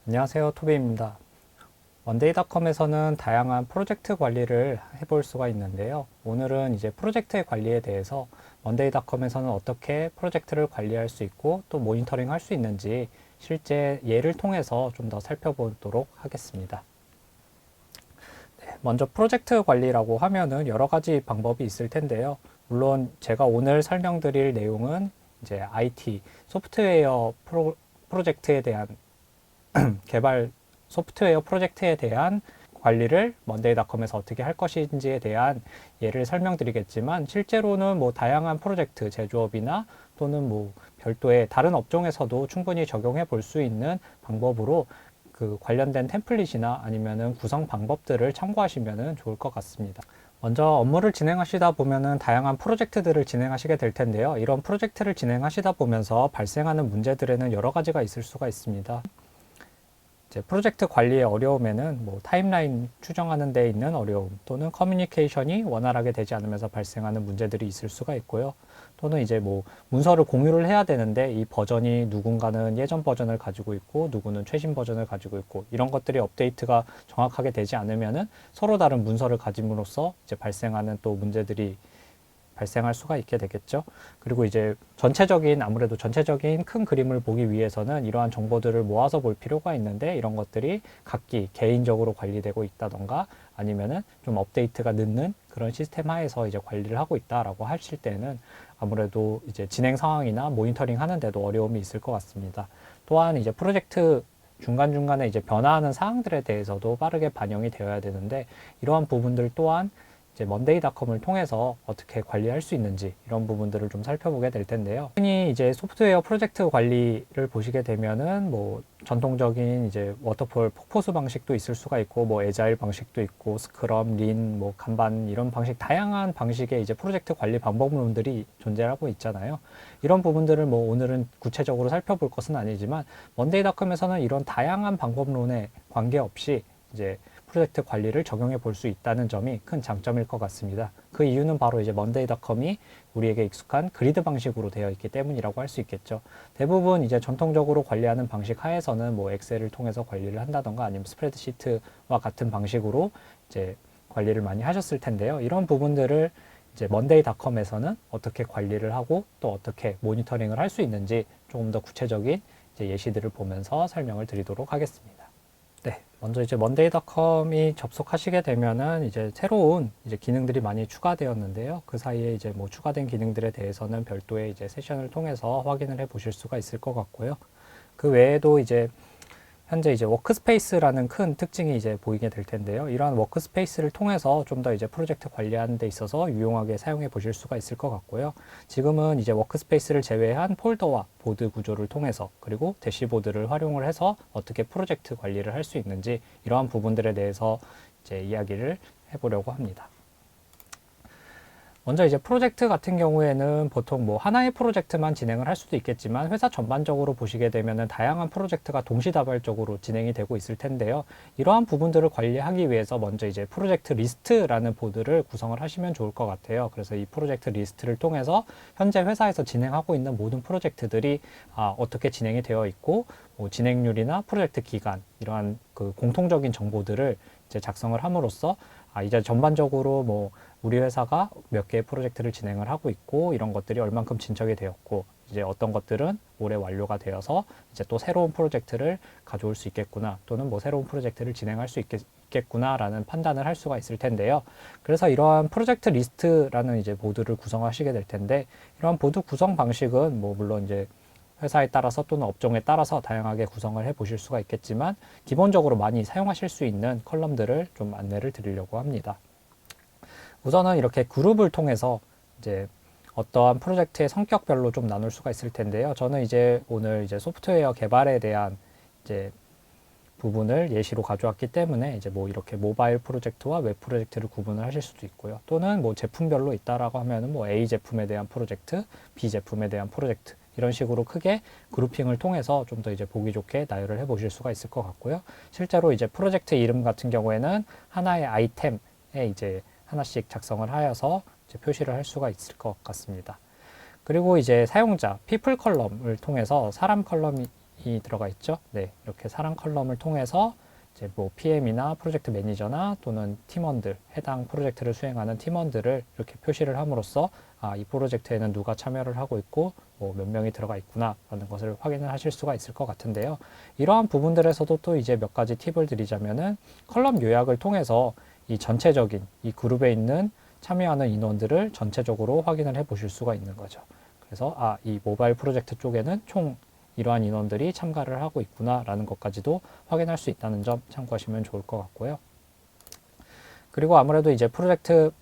안녕하세요, 토비입니다. 원데이닷컴에서는 다양한 프로젝트 관리를 해볼 수가 있는데요. 오늘은 이제 프로젝트의 관리에 대해서 원데이닷컴에서는 어떻게 프로젝트를 관리할 수 있고 또 모니터링 할 수 있는지 실제 예를 통해서 좀 더 살펴보도록 하겠습니다. 먼저 프로젝트 관리라고 하면은 여러 가지 방법이 있을 텐데요. 물론 제가 오늘 설명드릴 내용은 이제 IT, 소프트웨어 프로젝트에 대한 개발 소프트웨어 프로젝트에 대한 관리를 먼데이닷컴에서 어떻게 할 것인지에 대한 예를 설명드리겠지만, 실제로는 뭐 다양한 프로젝트 제조업이나 또는 뭐 별도의 다른 업종에서도 충분히 적용해 볼 수 있는 방법으로 그 관련된 템플릿이나 아니면은 구성 방법들을 참고하시면 좋을 것 같습니다. 먼저 업무를 진행하시다 보면은 다양한 프로젝트들을 진행하시게 될 텐데요. 이런 프로젝트를 진행하시다 보면서 발생하는 문제들에는 여러 가지가 있을 수가 있습니다. 이제 프로젝트 관리의 어려움에는 뭐 타임라인 추정하는 데 있는 어려움, 또는 커뮤니케이션이 원활하게 되지 않으면서 발생하는 문제들이 있을 수가 있고요. 또는 이제 뭐 문서를 공유를 해야 되는데 이 버전이 누군가는 예전 버전을 가지고 있고 누구는 최신 버전을 가지고 있고, 이런 것들이 업데이트가 정확하게 되지 않으면은 서로 다른 문서를 가짐으로써 이제 발생하는 또 문제들이 발생할 수가 있게 되겠죠. 그리고 이제 아무래도 전체적인 큰 그림을 보기 위해서는 이러한 정보들을 모아서 볼 필요가 있는데, 이런 것들이 각기 개인적으로 관리되고 있다던가 아니면은 좀 업데이트가 늦는 그런 시스템 하에서 이제 관리를 하고 있다라고 하실 때는 아무래도 이제 진행 상황이나 모니터링 하는데도 어려움이 있을 것 같습니다. 또한 이제 프로젝트 중간중간에 이제 변화하는 사항들에 대해서도 빠르게 반영이 되어야 되는데, 이러한 부분들 또한 이제 먼데이닷컴을 통해서 어떻게 관리할 수 있는지, 이런 부분들을 좀 살펴보게 될 텐데요. 흔히 이제 소프트웨어 프로젝트 관리를 보시게 되면은 뭐 전통적인 이제 워터폴 폭포수 방식도 있을 수가 있고, 뭐 에자일 방식도 있고, 스크럼, 린, 뭐 간반, 이런 방식, 다양한 방식의 이제 프로젝트 관리 방법론들이 존재하고 있잖아요. 이런 부분들을 뭐 오늘은 구체적으로 살펴볼 것은 아니지만, 먼데이닷컴에서는 이런 다양한 방법론에 관계없이 이제 프로젝트 관리를 적용해 볼 수 있다는 점이 큰 장점일 것 같습니다. 그 이유는 바로 이제 먼데이닷컴이 우리에게 익숙한 그리드 방식으로 되어 있기 때문이라고 할 수 있겠죠. 대부분 이제 전통적으로 관리하는 방식 하에서는 뭐 엑셀을 통해서 관리를 한다던가 아니면 스프레드시트와 같은 방식으로 이제 관리를 많이 하셨을 텐데요. 이런 부분들을 이제 먼데이닷컴에서는 어떻게 관리를 하고 또 어떻게 모니터링을 할 수 있는지 조금 더 구체적인 이제 예시들을 보면서 설명을 드리도록 하겠습니다. 네, 먼저 이제 먼데이닷컴이 접속하시게 되면은 이제 새로운 이제 기능들이 많이 추가되었는데요. 그 사이에 이제 뭐 추가된 기능들에 대해서는 별도의 이제 세션을 통해서 확인을 해 보실 수가 있을 것 같고요. 그 외에도 이제 현재 이제 워크스페이스라는 큰 특징이 이제 보이게 될 텐데요. 이러한 워크스페이스를 통해서 좀 더 이제 프로젝트 관리하는 데 있어서 유용하게 사용해 보실 수가 있을 것 같고요. 지금은 이제 워크스페이스를 제외한 폴더와 보드 구조를 통해서, 그리고 대시보드를 활용을 해서 어떻게 프로젝트 관리를 할 수 있는지, 이러한 부분들에 대해서 이제 이야기를 해보려고 합니다. 먼저 이제 프로젝트 같은 경우에는 보통 뭐 하나의 프로젝트만 진행을 할 수도 있겠지만, 회사 전반적으로 보시게 되면은 다양한 프로젝트가 동시다발적으로 진행이 되고 있을 텐데요. 이러한 부분들을 관리하기 위해서 먼저 이제 프로젝트 리스트라는 보드를 구성을 하시면 좋을 것 같아요. 그래서 이 프로젝트 리스트를 통해서 현재 회사에서 진행하고 있는 모든 프로젝트들이 어떻게 진행이 되어 있고, 뭐 진행률이나 프로젝트 기간, 이러한 그 공통적인 정보들을 이제 작성을 함으로써 이제 전반적으로 뭐 우리 회사가 몇 개의 프로젝트를 진행을 하고 있고, 이런 것들이 얼만큼 진척이 되었고, 이제 어떤 것들은 올해 완료가 되어서 이제 또 새로운 프로젝트를 가져올 수 있겠구나, 또는 뭐 새로운 프로젝트를 진행할 수 있겠구나라는 판단을 할 수가 있을 텐데요. 그래서 이러한 프로젝트 리스트라는 이제 보드를 구성하시게 될 텐데, 이러한 보드 구성 방식은 뭐 물론 이제 회사에 따라서 또는 업종에 따라서 다양하게 구성을 해 보실 수가 있겠지만, 기본적으로 많이 사용하실 수 있는 컬럼들을 좀 안내를 드리려고 합니다. 우선은 이렇게 그룹을 통해서 이제 어떠한 프로젝트의 성격별로 좀 나눌 수가 있을 텐데요. 저는 이제 오늘 이제 소프트웨어 개발에 대한 이제 부분을 예시로 가져왔기 때문에 이제 뭐 이렇게 모바일 프로젝트와 웹 프로젝트를 구분을 하실 수도 있고요. 또는 뭐 제품별로 있다라고 하면은 뭐 A 제품에 대한 프로젝트, B 제품에 대한 프로젝트, 이런 식으로 크게 그룹핑을 통해서 좀 더 이제 보기 좋게 나열을 해 보실 수가 있을 것 같고요. 실제로 이제 프로젝트 이름 같은 경우에는 하나의 아이템에 이제 하나씩 작성을 하여서 이제 표시를 할 수가 있을 것 같습니다. 그리고 이제 사용자, people 컬럼을 통해서 사람 컬럼이 들어가 있죠. 네, 이렇게 사람 컬럼을 통해서 이제 뭐 PM이나 프로젝트 매니저나 또는 팀원들, 해당 프로젝트를 수행하는 팀원들을 이렇게 표시를 함으로써 이 프로젝트에는 누가 참여를 하고 있고 뭐 몇 명이 들어가 있구나라는 것을 확인을 하실 수가 있을 것 같은데요. 이러한 부분들에서도 또 이제 몇 가지 팁을 드리자면은 컬럼 요약을 통해서 이 전체적인 이 그룹에 있는 참여하는 인원들을 전체적으로 확인을 해 보실 수가 있는 거죠. 그래서 이 모바일 프로젝트 쪽에는 총 이러한 인원들이 참가를 하고 있구나라는 것까지도 확인할 수 있다는 점 참고하시면 좋을 것 같고요. 그리고 아무래도 이제 프로젝트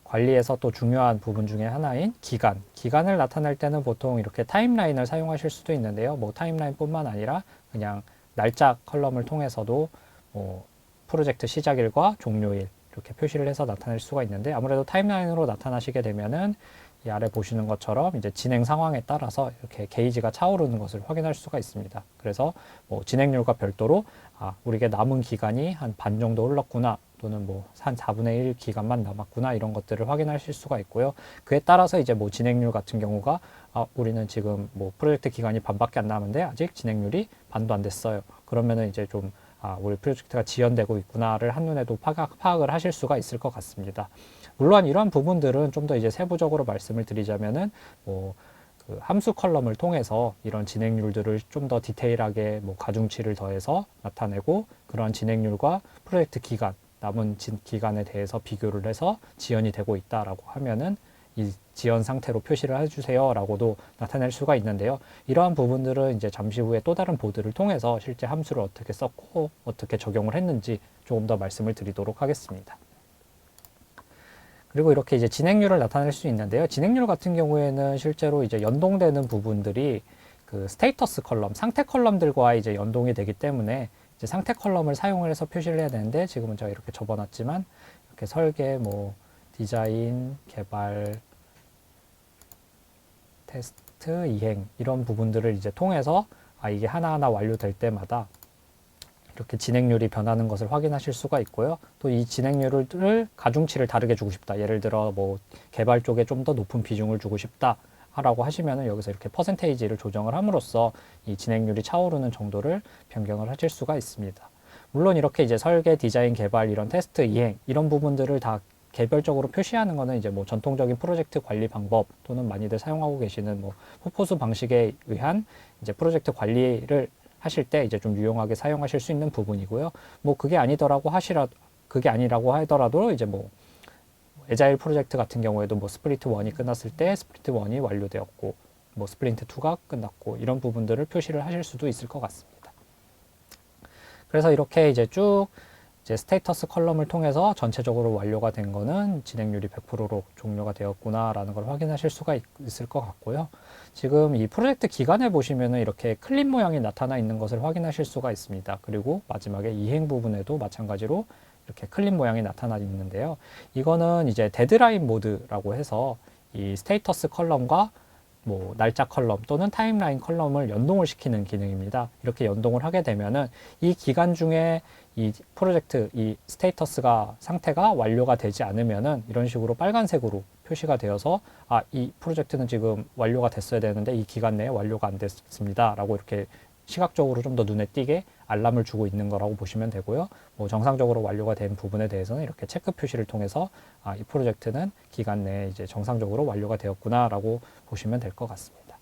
관리에서 또 중요한 부분 중에 하나인 기간을 나타낼 때는 보통 이렇게 타임라인을 사용하실 수도 있는데요. 뭐 타임라인뿐만 아니라 그냥 날짜 컬럼을 통해서도 프로젝트 시작일과 종료일 이렇게 표시를 해서 나타낼 수가 있는데 아무래도 타임라인으로 나타나시게 되면은 이 아래 보시는 것처럼 이제 진행 상황에 따라서 이렇게 게이지가 차오르는 것을 확인할 수가 있습니다. 그래서 뭐 진행률과 별도로 우리에게 남은 기간이 한 반 정도 흘렀구나 또는 뭐 한 4분의 1 기간만 남았구나 이런 것들을 확인하실 수가 있고요. 그에 따라서 이제 뭐 진행률 같은 경우가 우리는 지금 뭐 프로젝트 기간이 반밖에 안 남았는데 아직 진행률이 반도 안 됐어요. 그러면은 이제 좀 우리 프로젝트가 지연되고 있구나를 한눈에도 파악을 하실 수가 있을 것 같습니다. 물론 이러한 부분들은 좀 더 이제 세부적으로 말씀을 드리자면은 그 함수 컬럼을 통해서 이런 진행률들을 좀 더 디테일하게 뭐 가중치를 더해서 나타내고 그런 진행률과 프로젝트 기간, 남은 기간에 대해서 비교를 해서 지연이 되고 있다라고 하면은 이 지연 상태로 표시를 해주세요라고도 나타낼 수가 있는데요. 이러한 부분들은 이제 잠시 후에 또 다른 보드를 통해서 실제 함수를 어떻게 썼고 어떻게 적용을 했는지 조금 더 말씀을 드리도록 하겠습니다. 그리고 이렇게 이제 진행률을 나타낼 수 있는데요. 진행률 같은 경우에는 실제로 이제 연동되는 부분들이 그 스테이터스 컬럼, 상태 컬럼들과 이제 연동이 되기 때문에 이제 상태 컬럼을 사용을 해서 표시를 해야 되는데 지금은 제가 이렇게 접어놨지만 이렇게 설계, 뭐 디자인, 개발, 테스트, 이행 이런 부분들을 이제 통해서 이게 하나하나 완료될 때마다 이렇게 진행률이 변하는 것을 확인하실 수가 있고요. 또 이 진행률을 가중치를 다르게 주고 싶다. 예를 들어 뭐 개발 쪽에 좀 더 높은 비중을 주고 싶다. 라고 하시면은 여기서 이렇게 퍼센테이지를 조정을 함으로써 이 진행률이 차오르는 정도를 변경을 하실 수가 있습니다. 물론 이렇게 이제 설계, 디자인, 개발, 이런 테스트, 이행 이런 부분들을 다 개별적으로 표시하는 거는 이제 뭐 전통적인 프로젝트 관리 방법 또는 많이들 사용하고 계시는 뭐 포포수 방식에 의한 이제 프로젝트 관리를 하실 때 이제 좀 유용하게 사용하실 수 있는 부분이고요. 뭐 그게 아니라고 하더라도 이제 뭐 에자일 프로젝트 같은 경우에도 뭐 스프린트 1이 끝났을 때 스프린트 1이 완료되었고 뭐 스프린트 2가 끝났고 이런 부분들을 표시를 하실 수도 있을 것 같습니다. 그래서 이렇게 이제 쭉 이제 스테이터스 컬럼을 통해서 전체적으로 완료가 된 거는 진행률이 100%로 종료가 되었구나라는 걸 확인하실 수가 있을 것 같고요. 지금 이 프로젝트 기간에 보시면은 이렇게 클립 모양이 나타나 있는 것을 확인하실 수가 있습니다. 그리고 마지막에 이행 부분에도 마찬가지로 이렇게 클립 모양이 나타나 있는데요. 이거는 이제 데드라인 모드라고 해서 이 스테이터스 컬럼과 뭐 날짜 컬럼 또는 타임라인 컬럼을 연동을 시키는 기능입니다. 이렇게 연동을 하게 되면은 이 기간 중에 이 프로젝트 이 스테이터스가 상태가 완료가 되지 않으면은 이런 식으로 빨간색으로 표시가 되어서 이 프로젝트는 지금 완료가 됐어야 되는데 이 기간 내에 완료가 안 됐습니다. 라고 이렇게 시각적으로 좀 더 눈에 띄게 알람을 주고 있는 거라고 보시면 되고요. 뭐 정상적으로 완료가 된 부분에 대해서는 이렇게 체크 표시를 통해서 이 프로젝트는 기간 내에 이제 정상적으로 완료가 되었구나라고 보시면 될 것 같습니다.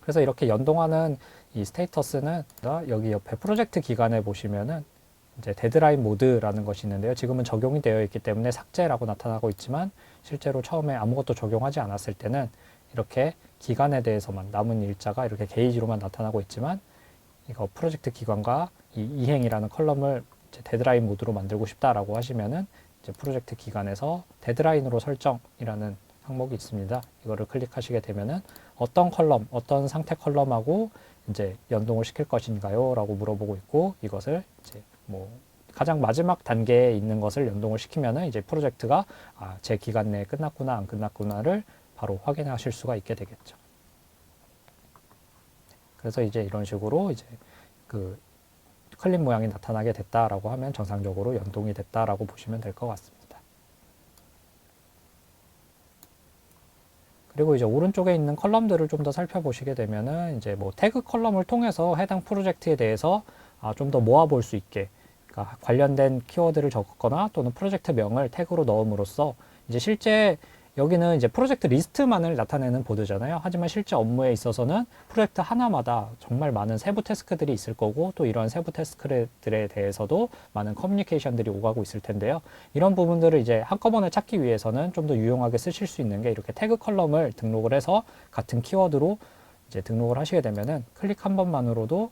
그래서 이렇게 연동하는 이 스테이터스는 여기 옆에 프로젝트 기간에 보시면은 이제 데드라인 모드라는 것이 있는데요. 지금은 적용이 되어 있기 때문에 삭제라고 나타나고 있지만 실제로 처음에 아무것도 적용하지 않았을 때는 이렇게 기간에 대해서만 남은 일자가 이렇게 게이지로만 나타나고 있지만 이거 프로젝트 기간과 이 이행이라는 컬럼을 이제 데드라인 모드로 만들고 싶다라고 하시면은 이제 프로젝트 기간에서 데드라인으로 설정이라는 항목이 있습니다. 이거를 클릭하시게 되면은 어떤 컬럼, 어떤 상태 컬럼하고 이제 연동을 시킬 것인가요? 라고 물어보고 있고 이것을 이제 뭐 가장 마지막 단계에 있는 것을 연동을 시키면은 이제 프로젝트가 제 기간 내에 끝났구나 안 끝났구나를 바로 확인하실 수가 있게 되겠죠. 그래서 이제 이런 식으로 이제 그 클립 모양이 나타나게 됐다라고 하면 정상적으로 연동이 됐다라고 보시면 될 것 같습니다. 그리고 이제 오른쪽에 있는 컬럼들을 좀 더 살펴보시게 되면은 이제 뭐 태그 컬럼을 통해서 해당 프로젝트에 대해서 좀 더 모아볼 수 있게, 그러니까 관련된 키워드를 적거나 또는 프로젝트 명을 태그로 넣음으로써 이제 실제 여기는 이제 프로젝트 리스트만을 나타내는 보드잖아요. 하지만 실제 업무에 있어서는 프로젝트 하나마다 정말 많은 세부 태스크들이 있을 거고, 또 이런 세부 태스크들에 대해서도 많은 커뮤니케이션들이 오가고 있을 텐데요. 이런 부분들을 이제 한꺼번에 찾기 위해서는 좀 더 유용하게 쓰실 수 있는 게, 이렇게 태그 컬럼을 등록을 해서 같은 키워드로 이제 등록을 하시게 되면은 클릭 한 번만으로도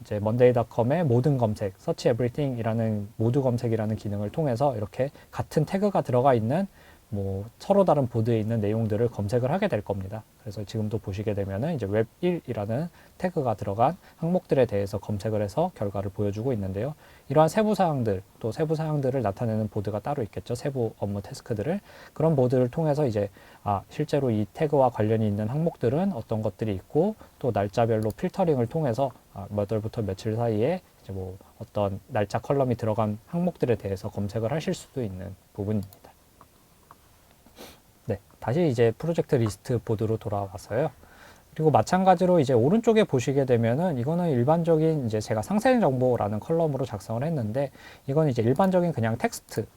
이제 monday.com의 모든 검색, search everything이라는 모두 검색이라는 기능을 통해서 이렇게 같은 태그가 들어가 있는 뭐 서로 다른 보드에 있는 내용들을 검색을 하게 될 겁니다. 그래서 지금도 보시게 되면은 이제 웹 1이라는 태그가 들어간 항목들에 대해서 검색을 해서 결과를 보여주고 있는데요. 이러한 세부 사항들, 또 세부 사항들을 나타내는 보드가 따로 있겠죠. 세부 업무 태스크들을. 그런 보드를 통해서 이제 실제로 이 태그와 관련이 있는 항목들은 어떤 것들이 있고, 또 날짜별로 필터링을 통해서 몇 월부터 며칠 사이에 이제 뭐 어떤 날짜 컬럼이 들어간 항목들에 대해서 검색을 하실 수도 있는 부분입니다. 네, 다시 이제 프로젝트 리스트 보드로 돌아와서요. 그리고 마찬가지로 이제 오른쪽에 보시게 되면은 이거는 일반적인 이제 제가 상세 정보라는 컬럼으로 작성을 했는데, 이건 이제 일반적인 그냥 텍스트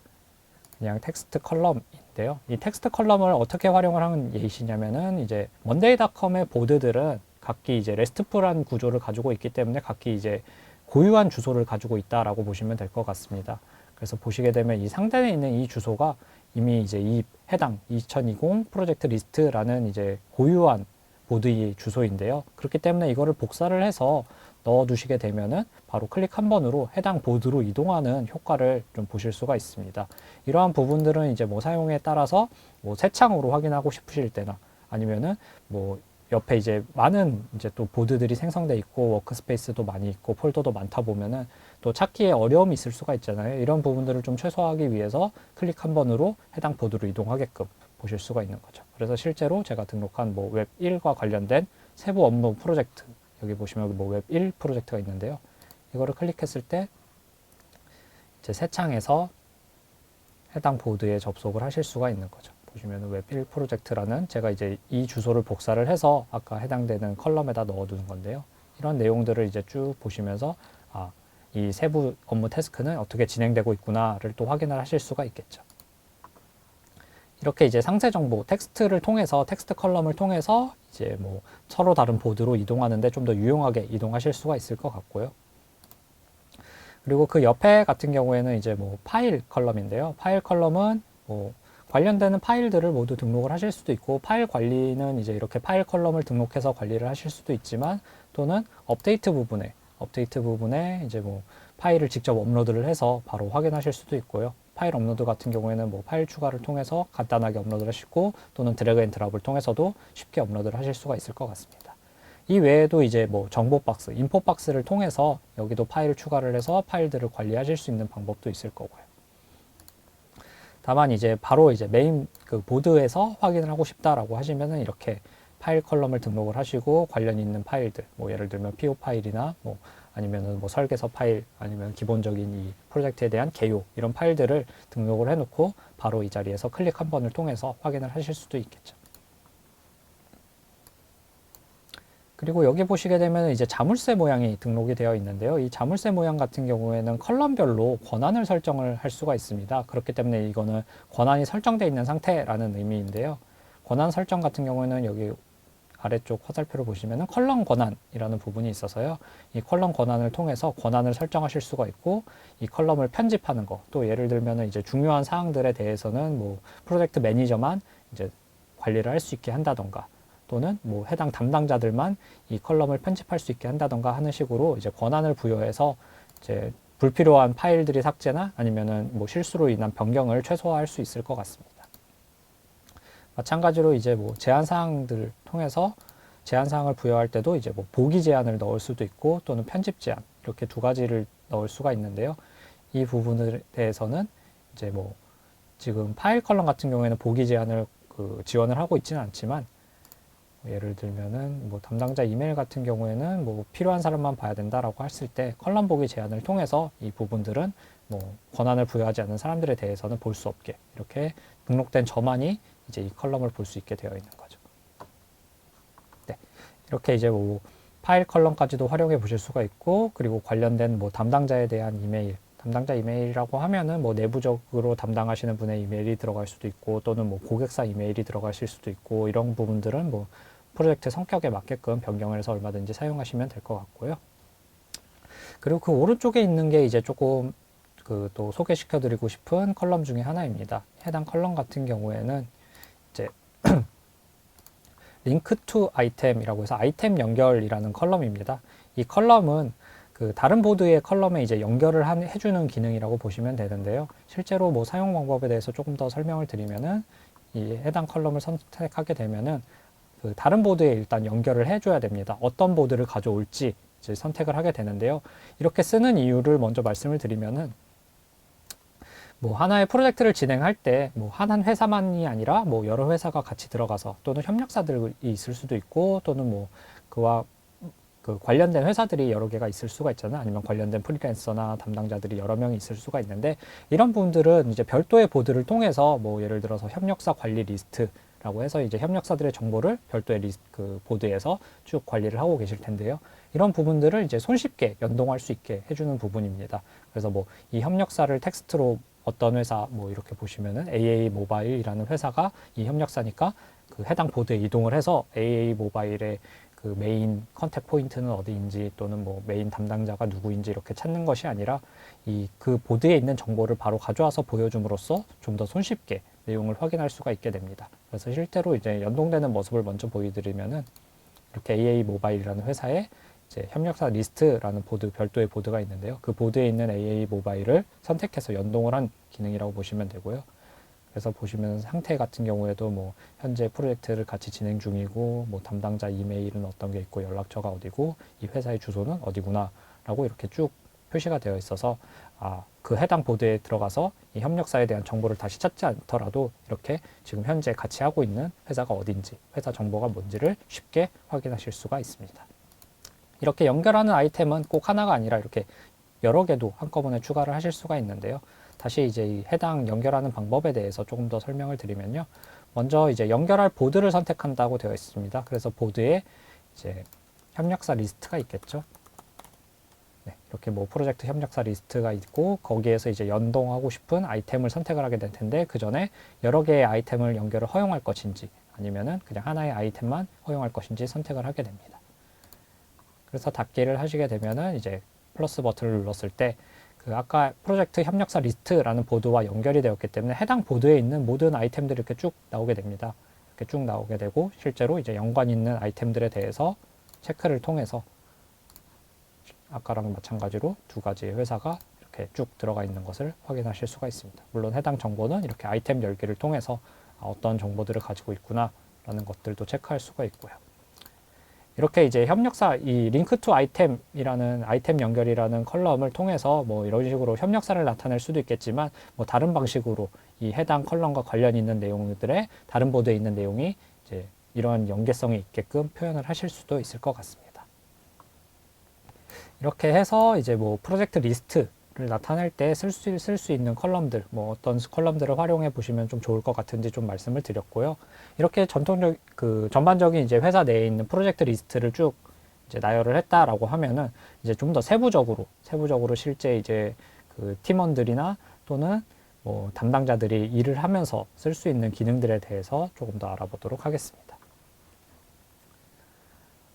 컬럼인데요. 이 텍스트 컬럼을 어떻게 활용을 하는 예시냐면은, 이제 monday.com의 보드들은 각기 이제 RESTful한 구조를 가지고 있기 때문에 각기 이제 고유한 주소를 가지고 있다라고 보시면 될 것 같습니다. 그래서 보시게 되면 이 상단에 있는 이 주소가 이미 이제 이 해당 2020 프로젝트 리스트라는 이제 고유한 보드의 주소인데요. 그렇기 때문에 이거를 복사를 해서 넣어 두시게 되면은 바로 클릭 한 번으로 해당 보드로 이동하는 효과를 좀 보실 수가 있습니다. 이러한 부분들은 이제 뭐 사용에 따라서 뭐 새 창으로 확인하고 싶으실 때나, 아니면은 뭐 옆에 이제 많은 이제 또 보드들이 생성돼 있고 워크스페이스도 많이 있고 폴더도 많다 보면은 또 찾기에 어려움이 있을 수가 있잖아요. 이런 부분들을 좀 최소화하기 위해서 클릭 한 번으로 해당 보드로 이동하게끔 보실 수가 있는 거죠. 그래서 실제로 제가 등록한 뭐 웹 1과 관련된 세부 업무 프로젝트, 여기 보시면 뭐 웹 1 프로젝트가 있는데요. 이거를 클릭했을 때 이제 새 창에서 해당 보드에 접속을 하실 수가 있는 거죠. 보시면 웹 1 프로젝트라는, 제가 이제 이 주소를 복사를 해서 아까 해당되는 컬럼에다 넣어두는 건데요. 이런 내용들을 이제 쭉 보시면서 이 세부 업무 태스크는 어떻게 진행되고 있구나를 또 확인을 하실 수가 있겠죠. 이렇게 이제 상세 정보, 텍스트를 통해서, 텍스트 컬럼을 통해서 이제 뭐 서로 다른 보드로 이동하는데 좀 더 유용하게 이동하실 수가 있을 것 같고요. 그리고 그 옆에 같은 경우에는 이제 뭐 파일 컬럼인데요. 파일 컬럼은 뭐 관련되는 파일들을 모두 등록을 하실 수도 있고, 파일 관리는 이제 이렇게 파일 컬럼을 등록해서 관리를 하실 수도 있지만, 또는 업데이트 부분에 이제 뭐 파일을 직접 업로드를 해서 바로 확인하실 수도 있고요. 파일 업로드 같은 경우에는 뭐 파일 추가를 통해서 간단하게 업로드를 하시고, 또는 드래그 앤 드랍을 통해서도 쉽게 업로드를 하실 수가 있을 것 같습니다. 이 외에도 이제 뭐 정보 박스, 인포 박스를 통해서 여기도 파일을 추가를 해서 파일들을 관리하실 수 있는 방법도 있을 거고요. 다만 이제 바로 이제 메인 그 보드에서 확인을 하고 싶다라고 하시면은 이렇게 파일 컬럼을 등록을 하시고 관련 있는 파일들, 뭐 예를 들면 PO 파일이나 뭐 아니면은 뭐 설계서 파일, 아니면 기본적인 이 프로젝트에 대한 개요, 이런 파일들을 등록을 해놓고 바로 이 자리에서 클릭 한 번을 통해서 확인을 하실 수도 있겠죠. 그리고 여기 보시게 되면 이제 자물쇠 모양이 등록이 되어 있는데요. 이 자물쇠 모양 같은 경우에는 컬럼별로 권한을 설정을 할 수가 있습니다. 그렇기 때문에 이거는 권한이 설정되어 있는 상태라는 의미인데요. 권한 설정 같은 경우에는 여기 아래쪽 화살표를 보시면은 컬럼 권한이라는 부분이 있어서요. 이 컬럼 권한을 통해서 권한을 설정하실 수가 있고, 이 컬럼을 편집하는 거, 또 예를 들면은 이제 중요한 사항들에 대해서는 뭐 프로젝트 매니저만 이제 관리를 할 수 있게 한다던가, 또는 뭐 해당 담당자들만 이 컬럼을 편집할 수 있게 한다던가 하는 식으로 이제 권한을 부여해서 이제 불필요한 파일들이 삭제나 아니면은 뭐 실수로 인한 변경을 최소화할 수 있을 것 같습니다. 마찬가지로 이제 뭐 제한 사항들을 통해서 제한 사항을 부여할 때도 이제 뭐 보기 제한을 넣을 수도 있고, 또는 편집 제한, 이렇게 두 가지를 넣을 수가 있는데요. 이 부분에 대해서는 이제 뭐 지금 파일 컬럼 같은 경우에는 보기 제한을 지원을 하고 있지는 않지만, 예를 들면은 뭐 담당자 이메일 같은 경우에는 뭐 필요한 사람만 봐야 된다라고 했을 때 컬럼 보기 제한을 통해서 이 부분들은 뭐 권한을 부여하지 않는 사람들에 대해서는 볼 수 없게, 이렇게 등록된 저만이 이제 이 컬럼을 볼 수 있게 되어 있는 거죠. 이렇게 이제 뭐 파일 컬럼까지도 활용해 보실 수가 있고, 그리고 관련된 뭐 담당자에 대한 이메일, 담당자 이메일이라고 하면은 뭐 내부적으로 담당하시는 분의 이메일이 들어갈 수도 있고, 또는 뭐 고객사 이메일이 들어가실 수도 있고, 이런 부분들은 뭐 프로젝트 성격에 맞게끔 변경을 해서 얼마든지 사용하시면 될 것 같고요. 그리고 그 오른쪽에 있는 게 이제 조금 그 또 소개시켜 드리고 싶은 컬럼 중에 하나입니다. 해당 컬럼 같은 경우에는 이제 링크 투 아이템이라고 해서 아이템 연결이라는 컬럼입니다. 이 컬럼은 그 다른 보드의 컬럼에 이제 연결을 해주는 기능이라고 보시면 되는데요. 실제로 뭐 사용 방법에 대해서 조금 더 설명을 드리면은 이 해당 컬럼을 선택하게 되면은 그 다른 보드에 일단 연결을 해줘야 됩니다. 어떤 보드를 가져올지 이제 선택을 하게 되는데요. 이렇게 쓰는 이유를 먼저 말씀을 드리면은 뭐 하나의 프로젝트를 진행할 때 뭐 한 회사만이 아니라 뭐 여러 회사가 같이 들어가서 또는 협력사들이 있을 수도 있고 또는 뭐 그와 그 관련된 회사들이 여러 개가 있을 수가 있잖아요. 아니면 관련된 프리랜서나 담당자들이 여러 명이 있을 수가 있는데 이런 분들은 이제 별도의 보드를 통해서 뭐 예를 들어서 협력사 관리 리스트라고 해서 이제 협력사들의 정보를 별도의 그 보드에서 쭉 관리를 하고 계실 텐데요. 이런 부분들을 이제 손쉽게 연동할 수 있게 해주는 부분입니다. 그래서 뭐 이 협력사를 텍스트로 어떤 회사 뭐 이렇게 보시면은 AA 모바일이라는 회사가 이 협력사니까 그 해당 보드에 이동을 해서 AA 모바일의 그 메인 컨택 포인트는 어디인지 또는 뭐 메인 담당자가 누구인지 이렇게 찾는 것이 아니라 이 그 보드에 있는 정보를 바로 가져와서 보여줌으로써 좀 더 손쉽게 내용을 확인할 수가 있게 됩니다. 그래서 실제로 이제 연동되는 모습을 먼저 보여드리면은 이렇게 AA 모바일이라는 회사의 이제 협력사 리스트라는 보드, 별도의 보드가 있는데요. 그 보드에 있는 AA 모바일을 선택해서 연동을 한 기능이라고 보시면 되고요. 그래서 보시면 상태 같은 경우에도 뭐 현재 프로젝트를 같이 진행 중이고 뭐 담당자 이메일은 어떤 게 있고 연락처가 어디고 이 회사의 주소는 어디구나 라고 이렇게 쭉 표시가 되어 있어서 그 해당 보드에 들어가서 이 협력사에 대한 정보를 다시 찾지 않더라도 이렇게 지금 현재 같이 하고 있는 회사가 어딘지 회사 정보가 뭔지를 쉽게 확인하실 수가 있습니다. 이렇게 연결하는 아이템은 꼭 하나가 아니라 이렇게 여러 개도 한꺼번에 추가를 하실 수가 있는데요. 다시 이제 이 해당 연결하는 방법에 대해서 조금 더 설명을 드리면요. 먼저 이제 연결할 보드를 선택한다고 되어 있습니다. 그래서 보드에 이제 협력사 리스트가 있겠죠. 네, 이렇게 뭐 프로젝트 협력사 리스트가 있고 거기에서 이제 연동하고 싶은 아이템을 선택을 하게 될 텐데 그 전에 여러 개의 아이템을 연결을 허용할 것인지 아니면은 그냥 하나의 아이템만 허용할 것인지 선택을 하게 됩니다. 그래서 닫기를 하시게 되면은 이제 플러스 버튼을 눌렀을 때 그 아까 프로젝트 협력사 리스트라는 보드와 연결이 되었기 때문에 해당 보드에 있는 모든 아이템들이 이렇게 쭉 나오게 됩니다. 이렇게 쭉 나오게 되고 실제로 이제 연관 있는 아이템들에 대해서 체크를 통해서 아까랑 마찬가지로 두 가지의 회사가 이렇게 쭉 들어가 있는 것을 확인하실 수가 있습니다. 물론 해당 정보는 이렇게 아이템 열기를 통해서 어떤 정보들을 가지고 있구나 라는 것들도 체크할 수가 있고요. 이렇게 이제 협력사 이 링크 투 아이템이라는 아이템 연결이라는 컬럼을 통해서 뭐 이런 식으로 협력사를 나타낼 수도 있겠지만 뭐 다른 방식으로 이 해당 컬럼과 관련 있는 내용들의 다른 보드에 있는 내용이 이제 이런 연계성이 있게끔 표현을 하실 수도 있을 것 같습니다. 이렇게 해서 이제 뭐 프로젝트 리스트를 나타낼 때 쓸 수 있는 컬럼들, 뭐 어떤 컬럼들을 활용해 보시면 좀 좋을 것 같은지 좀 말씀을 드렸고요. 이렇게 전반적인 이제 회사 내에 있는 프로젝트 리스트를 쭉 이제 나열을 했다라고 하면은 이제 좀 더 세부적으로 실제 이제 그 팀원들이나 또는 뭐 담당자들이 일을 하면서 쓸 수 있는 기능들에 대해서 조금 더 알아보도록 하겠습니다.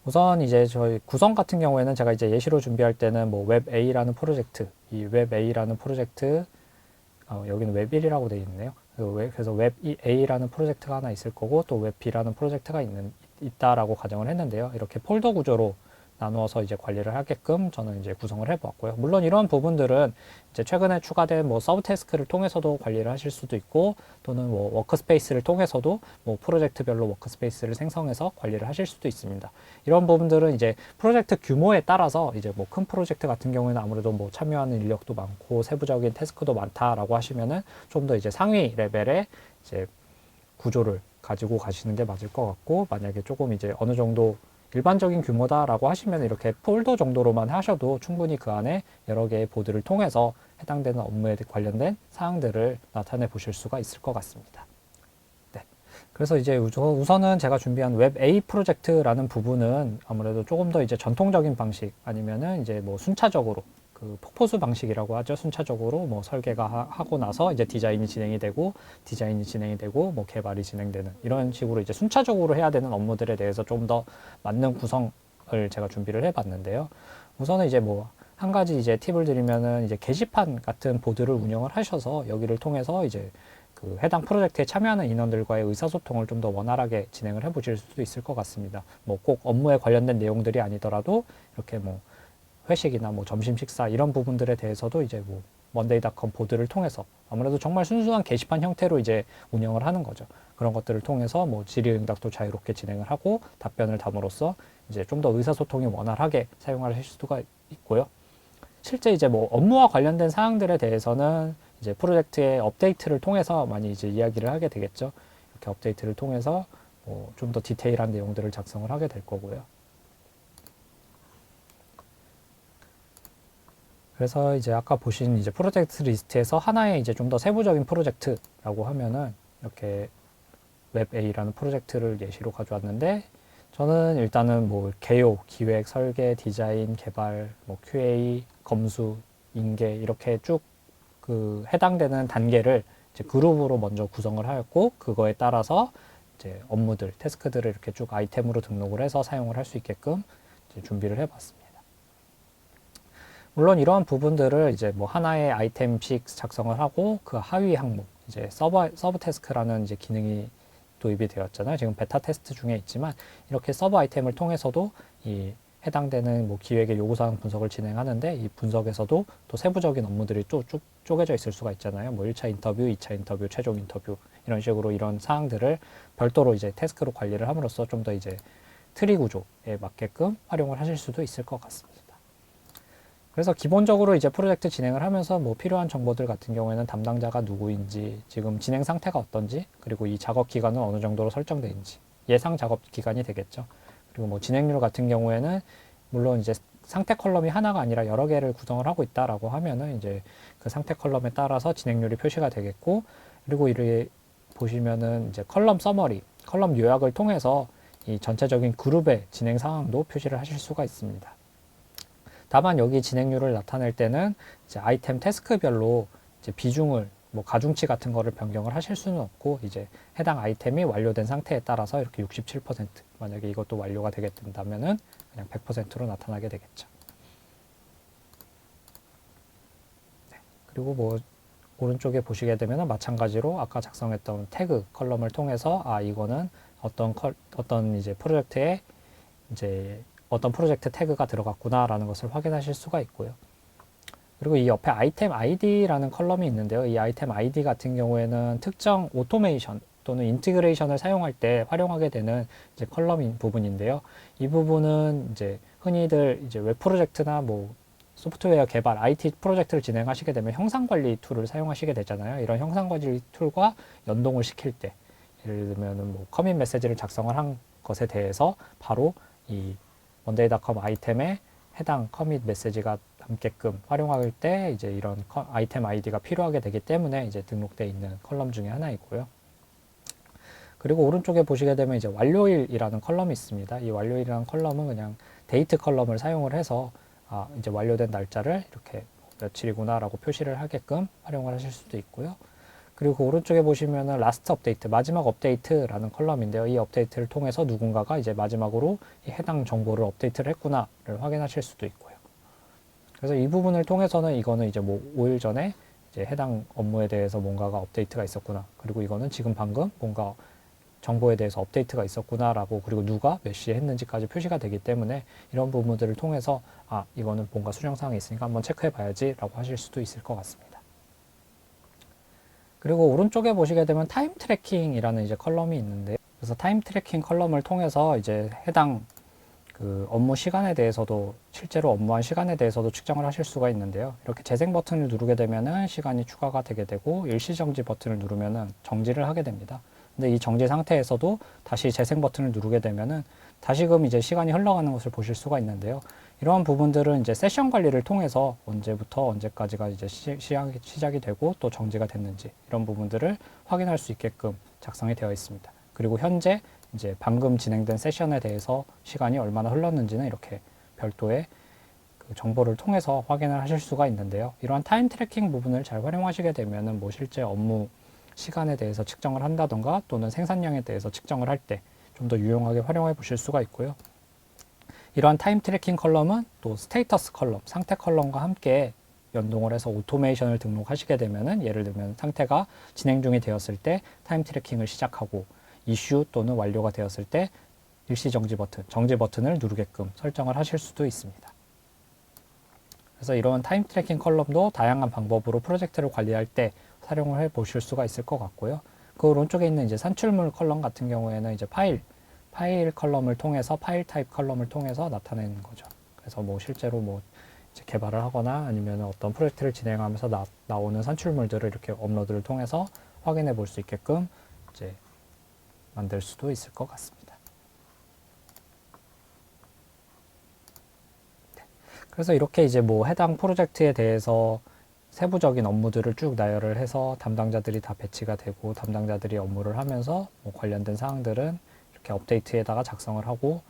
우선 이제 저희 구성 같은 경우에는 제가 이제 예시로 준비할 때는 뭐 웹 A라는 프로젝트, 이 웹 A라는 프로젝트, 여기는 웹 1이라고 되어 있네요. 그래서 웹 A라는 프로젝트가 하나 있을 거고 또 웹 B라는 프로젝트가 있다라고 가정을 했는데요. 이렇게 폴더 구조로 나누어서 이제 관리를 하게끔 저는 이제 구성을 해보았고요. 물론 이런 부분들은 이제 최근에 추가된 뭐 서브 태스크를 통해서도 관리를 하실 수도 있고 또는 뭐 워크스페이스를 통해서도 뭐 프로젝트별로 워크스페이스를 생성해서 관리를 하실 수도 있습니다. 이런 부분들은 이제 프로젝트 규모에 따라서 이제 뭐 큰 프로젝트 같은 경우에는 아무래도 뭐 참여하는 인력도 많고 세부적인 태스크도 많다라고 하시면은 좀 더 이제 상위 레벨의 이제 구조를 가지고 가시는 게 맞을 것 같고 만약에 조금 이제 어느 정도 일반적인 규모다라고 하시면 이렇게 폴더 정도로만 하셔도 충분히 그 안에 여러 개의 보드를 통해서 해당되는 업무에 관련된 사항들을 나타내 보실 수가 있을 것 같습니다. 네. 그래서 이제 우선은 제가 준비한 웹 A 프로젝트라는 부분은 아무래도 조금 더 이제 전통적인 방식 아니면은 이제 뭐 순차적으로 그 폭포수 방식이라고 하죠. 순차적으로 뭐 설계가 하고 나서 이제 디자인이 진행이 되고 뭐 개발이 진행되는 이런 식으로 이제 순차적으로 해야 되는 업무들에 대해서 좀 더 맞는 구성을 제가 준비를 해봤는데요. 우선은 이제 뭐 한 가지 이제 팁을 드리면은 이제 게시판 같은 보드를 운영을 하셔서 여기를 통해서 이제 그 해당 프로젝트에 참여하는 인원들과의 의사소통을 좀 더 원활하게 진행을 해 보실 수도 있을 것 같습니다. 뭐 꼭 업무에 관련된 내용들이 아니더라도 이렇게 뭐 회식이나 뭐 점심 식사 이런 부분들에 대해서도 이제 뭐 먼데이닷컴 보드를 통해서 아무래도 정말 순수한 게시판 형태로 이제 운영을 하는 거죠. 그런 것들을 통해서 뭐 질의응답도 자유롭게 진행을 하고 답변을 담으로써 이제 좀 더 의사소통이 원활하게 사용하실 수가 있고요. 실제 이제 뭐 업무와 관련된 사항들에 대해서는 이제 프로젝트의 업데이트를 통해서 많이 이제 이야기를 하게 되겠죠. 이렇게 업데이트를 통해서 뭐 좀 더 디테일한 내용들을 작성을 하게 될 거고요. 그래서 이제 아까 보신 이제 프로젝트 리스트에서 하나의 이제 좀 더 세부적인 프로젝트라고 하면은 이렇게 웹 A라는 프로젝트를 예시로 가져왔는데 저는 일단은 뭐 개요, 기획, 설계, 디자인, 개발, 뭐 QA, 검수, 인계 이렇게 쭉 그 해당되는 단계를 이제 그룹으로 먼저 구성을 하였고 그거에 따라서 이제 업무들, 태스크들을 이렇게 쭉 아이템으로 등록을 해서 사용을 할 수 있게끔 이제 준비를 해봤습니다. 물론 이러한 부분들을 이제 뭐 하나의 아이템씩 작성을 하고 그 하위 항목, 이제 서브 태스크라는 이제 기능이 도입이 되었잖아요. 지금 베타 테스트 중에 있지만 이렇게 서브 아이템을 통해서도 이 해당되는 뭐 기획의 요구사항 분석을 진행하는데 이 분석에서도 또 세부적인 업무들이 쭉 쪼개져 있을 수가 있잖아요. 뭐 1차 인터뷰, 2차 인터뷰, 최종 인터뷰 이런 식으로 이런 사항들을 별도로 이제 태스크로 관리를 함으로써 좀 더 이제 트리 구조에 맞게끔 활용을 하실 수도 있을 것 같습니다. 그래서 기본적으로 이제 프로젝트 진행을 하면서 뭐 필요한 정보들 같은 경우에는 담당자가 누구인지, 지금 진행 상태가 어떤지, 그리고 이 작업 기간은 어느 정도로 설정되어 있는지, 예상 작업 기간이 되겠죠. 그리고 뭐 진행률 같은 경우에는 물론 이제 상태 컬럼이 하나가 아니라 여러 개를 구성을 하고 있다라고 하면은 이제 그 상태 컬럼에 따라서 진행률이 표시가 되겠고, 그리고 이를 보시면은 이제 컬럼 서머리, 컬럼 요약을 통해서 이 전체적인 그룹의 진행 상황도 표시를 하실 수가 있습니다. 다만 여기 진행률을 나타낼 때는 이제 아이템 태스크별로 이제 비중을 뭐 가중치 같은 거를 변경을 하실 수는 없고 이제 해당 아이템이 완료된 상태에 따라서 이렇게 67% 만약에 이것도 완료가 되게 된다면은 그냥 100%로 나타나게 되겠죠. 네. 그리고 뭐 오른쪽에 보시게 되면 마찬가지로 아까 작성했던 태그 컬럼을 통해서 이거는 어떤 이제 프로젝트에 이제 어떤 프로젝트 태그가 들어갔구나라는 것을 확인하실 수가 있고요. 그리고 이 옆에 아이템 ID라는 컬럼이 있는데요. 이 아이템 ID 같은 경우에는 특정 오토메이션 또는 인티그레이션을 사용할 때 활용하게 되는 이제 컬럼인 부분인데요. 이 부분은 이제 흔히들 이제 웹 프로젝트나 뭐 소프트웨어 개발, IT 프로젝트를 진행하시게 되면 형상관리 툴을 사용하시게 되잖아요. 이런 형상관리 툴과 연동을 시킬 때, 예를 들면 뭐 커밋 메시지를 작성을 한 것에 대해서 바로 이 먼데이닷컴 아이템에 해당 커밋 메시지가 남게끔 활용할 때 이제 이런 아이템 아이디가 필요하게 되기 때문에 이제 등록되어 있는 컬럼 중에 하나이고요. 그리고 오른쪽에 보시게 되면 이제 완료일이라는 컬럼이 있습니다. 이 완료일이라는 컬럼은 그냥 데이트 컬럼을 사용을 해서 이제 완료된 날짜를 이렇게 며칠이구나라고 표시를 하게끔 활용을 하실 수도 있고요. 그리고 오른쪽에 보시면은 라스트 업데이트, 마지막 업데이트라는 컬럼인데요. 이 업데이트를 통해서 누군가가 이제 마지막으로 이 해당 정보를 업데이트를 했구나를 확인하실 수도 있고요. 그래서 이 부분을 통해서는 이거는 이제 뭐 5일 전에 이제 해당 업무에 대해서 뭔가가 업데이트가 있었구나. 그리고 이거는 지금 방금 뭔가 정보에 대해서 업데이트가 있었구나라고 그리고 누가 몇 시에 했는지까지 표시가 되기 때문에 이런 부분들을 통해서 이거는 뭔가 수정사항이 있으니까 한번 체크해 봐야지라고 하실 수도 있을 것 같습니다. 그리고 오른쪽에 보시게 되면 타임 트래킹이라는 이제 컬럼이 있는데 그래서 타임 트래킹 컬럼을 통해서 이제 해당 그 업무 시간에 대해서도 실제로 업무한 시간에 대해서도 측정을 하실 수가 있는데요. 이렇게 재생 버튼을 누르게 되면은 시간이 추가가 되게 되고 일시 정지 버튼을 누르면은 정지를 하게 됩니다. 근데 이 정지 상태에서도 다시 재생 버튼을 누르게 되면은 다시금 이제 시간이 흘러가는 것을 보실 수가 있는데요. 이러한 부분들은 이제 세션 관리를 통해서 언제부터 언제까지가 이제 시작이 되고 또 정지가 됐는지 이런 부분들을 확인할 수 있게끔 작성이 되어 있습니다. 그리고 현재 이제 방금 진행된 세션에 대해서 시간이 얼마나 흘렀는지는 이렇게 별도의 그 정보를 통해서 확인을 하실 수가 있는데요. 이러한 타임 트래킹 부분을 잘 활용하시게 되면은 뭐 실제 업무 시간에 대해서 측정을 한다던가 또는 생산량에 대해서 측정을 할 때 좀 더 유용하게 활용해 보실 수가 있고요. 이러한 타임 트래킹 컬럼은 또 스테이터스 컬럼, 상태 컬럼과 함께 연동을 해서 오토메이션을 등록하시게 되면은 예를 들면 상태가 진행 중이 되었을 때 타임 트래킹을 시작하고 이슈 또는 완료가 되었을 때 일시 정지 버튼, 정지 버튼을 누르게끔 설정을 하실 수도 있습니다. 그래서 이런 타임 트래킹 컬럼도 다양한 방법으로 프로젝트를 관리할 때 활용을 해 보실 수가 있을 것 같고요. 그 오른쪽에 있는 이제 산출물 컬럼 같은 경우에는 이제 파일 컬럼을 통해서 파일 타입 컬럼을 통해서 나타내는 거죠. 그래서 뭐 실제로 뭐 이제 개발을 하거나 아니면 어떤 프로젝트를 진행하면서 나오는 산출물들을 이렇게 업로드를 통해서 확인해 볼 수 있게끔 이제 만들 수도 있을 것 같습니다. 그래서 이렇게 이제 뭐 해당 프로젝트에 대해서 세부적인 업무들을 쭉 나열을 해서 담당자들이 다 배치가 되고 담당자들이 업무를 하면서 뭐 관련된 사항들은 이렇게 업데이트에다가 작성을 하고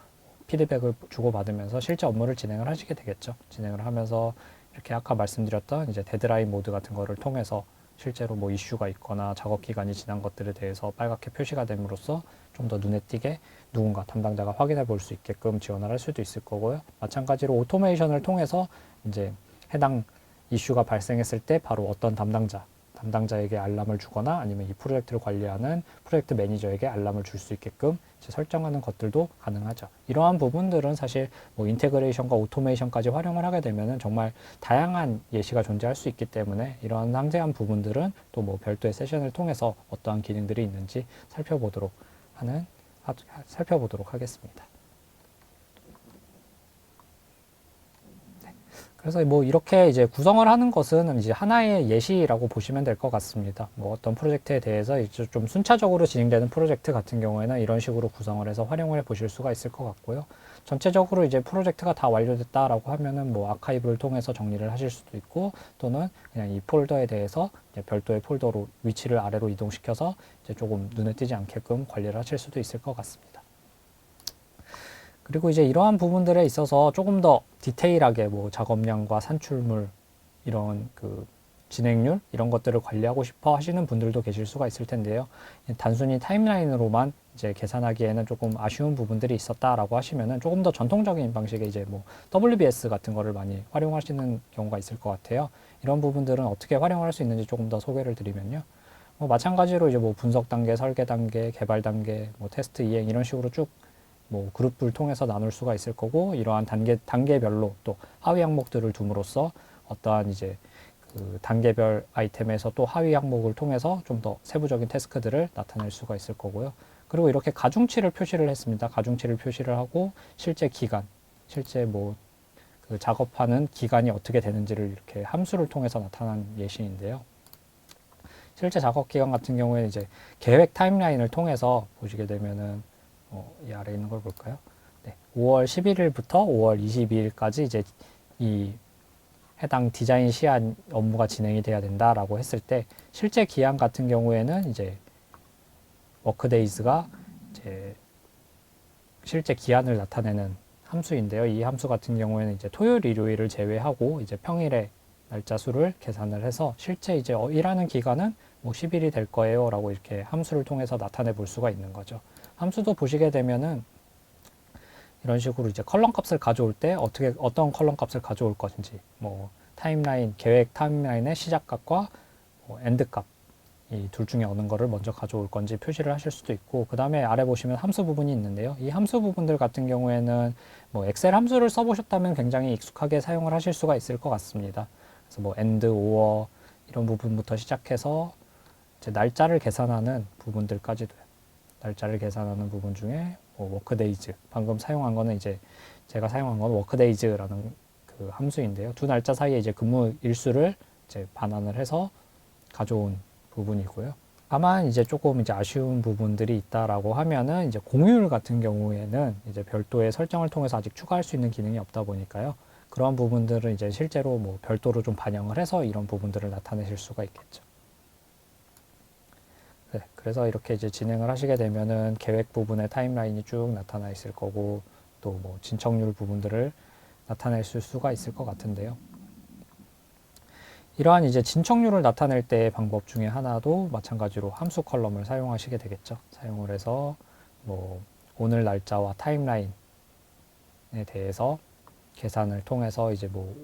피드백을 주고받으면서 실제 업무를 진행을 하시게 되겠죠. 진행을 하면서 이렇게 아까 말씀드렸던 이제 데드라인 모드 같은 거를 통해서 실제로 뭐 이슈가 있거나 작업 기간이 지난 것들에 대해서 빨갛게 표시가 됨으로써 좀 더 눈에 띄게 누군가 담당자가 확인해 볼 수 있게끔 지원을 할 수도 있을 거고요. 마찬가지로 오토메이션을 통해서 이제 해당 이슈가 발생했을 때 바로 어떤 담당자에게 알람을 주거나 아니면 이 프로젝트를 관리하는 프로젝트 매니저에게 알람을 줄 수 있게끔 설정하는 것들도 가능하죠. 이러한 부분들은 사실 뭐 인테그레이션과 오토메이션까지 활용을 하게 되면은 정말 다양한 예시가 존재할 수 있기 때문에 이러한 상세한 부분들은 또 뭐 별도의 세션을 통해서 어떠한 기능들이 있는지 살펴보도록 하겠습니다. 그래서 뭐 이렇게 이제 구성을 하는 것은 이제 하나의 예시라고 보시면 될 것 같습니다. 뭐 어떤 프로젝트에 대해서 이제 좀 순차적으로 진행되는 프로젝트 같은 경우에는 이런 식으로 구성을 해서 활용을 해 보실 수가 있을 것 같고요. 전체적으로 이제 프로젝트가 다 완료됐다라고 하면은 뭐 아카이브를 통해서 정리를 하실 수도 있고 또는 그냥 이 폴더에 대해서 이제 별도의 폴더로 위치를 아래로 이동시켜서 이제 조금 눈에 띄지 않게끔 관리를 하실 수도 있을 것 같습니다. 그리고 이제 이러한 부분들에 있어서 조금 더 디테일하게 뭐 작업량과 산출물 이런 그 진행률 이런 것들을 관리하고 싶어 하시는 분들도 계실 수가 있을 텐데요. 단순히 타임라인으로만 이제 계산하기에는 조금 아쉬운 부분들이 있었다라고 하시면은 조금 더 전통적인 방식의 이제 뭐 WBS 같은 거를 많이 활용하시는 경우가 있을 것 같아요. 이런 부분들은 어떻게 활용할 수 있는지 조금 더 소개를 드리면요. 뭐 마찬가지로 이제 뭐 분석 단계, 설계 단계, 개발 단계, 뭐 테스트 이행 이런 식으로 쭉 뭐 그룹을 통해서 나눌 수가 있을 거고 이러한 단계별로 또 하위 항목들을 둠으로써 어떠한 이제 그 단계별 아이템에서 또 하위 항목을 통해서 좀 더 세부적인 태스크들을 나타낼 수가 있을 거고요. 그리고 이렇게 가중치를 표시를 했습니다. 가중치를 표시를 하고 실제 기간, 실제 뭐 그 작업하는 기간이 어떻게 되는지를 이렇게 함수를 통해서 나타난 예시인데요. 실제 작업 기간 같은 경우에는 이제 계획 타임라인을 통해서 보시게 되면은 이 아래에 있는 걸 볼까요? 네, 5월 11일부터 5월 22일까지 이제 이 해당 디자인 시안 업무가 진행이 돼야 된다라고 했을 때 실제 기한 같은 경우에는 이제 워크데이즈가 이제 실제 기한을 나타내는 함수인데요. 이 함수 같은 경우에는 이제 토요일, 일요일을 제외하고 이제 평일의 날짜 수를 계산을 해서 실제 이제 일하는 기간은 뭐 10일이 될 거예요라고 이렇게 함수를 통해서 나타내 볼 수가 있는 거죠. 함수도 보시게 되면은 이런 식으로 이제 컬럼 값을 가져올 때 어떤 컬럼 값을 가져올 것인지 뭐 타임라인 계획 타임라인의 시작 값과 뭐 엔드 값 이 둘 중에 어느 거를 먼저 가져올 건지 표시를 하실 수도 있고 그 다음에 아래 보시면 함수 부분이 있는데요. 이 함수 부분들 같은 경우에는 뭐 엑셀 함수를 써보셨다면 굉장히 익숙하게 사용을 하실 수가 있을 것 같습니다. 그래서 뭐 엔드, 오어 이런 부분부터 시작해서 이제 날짜를 계산하는 부분들까지도요. 날짜를 계산하는 부분 중에 뭐 워크데이즈 방금 사용한 거는 이제 제가 사용한 건 워크데이즈라는 그 함수인데요. 두 날짜 사이에 이제 근무 일수를 이제 반환을 해서 가져온 부분이고요. 다만 이제 조금 이제 아쉬운 부분들이 있다라고 하면은 이제 공휴일 같은 경우에는 이제 별도의 설정을 통해서 아직 추가할 수 있는 기능이 없다 보니까요. 그런 부분들은 이제 실제로 뭐 별도로 좀 반영을 해서 이런 부분들을 나타내실 수가 있겠죠. 네, 그래서 이렇게 이제 진행을 하시게 되면은 계획 부분의 타임라인이 쭉 나타나 있을 거고 또 뭐 진척률 부분들을 나타낼 수가 있을 것 같은데요. 이러한 이제 진척률을 나타낼 때의 방법 중에 하나도 마찬가지로 함수 컬럼을 사용하시게 되겠죠. 사용을 해서 뭐 오늘 날짜와 타임라인에 대해서 계산을 통해서 이제 뭐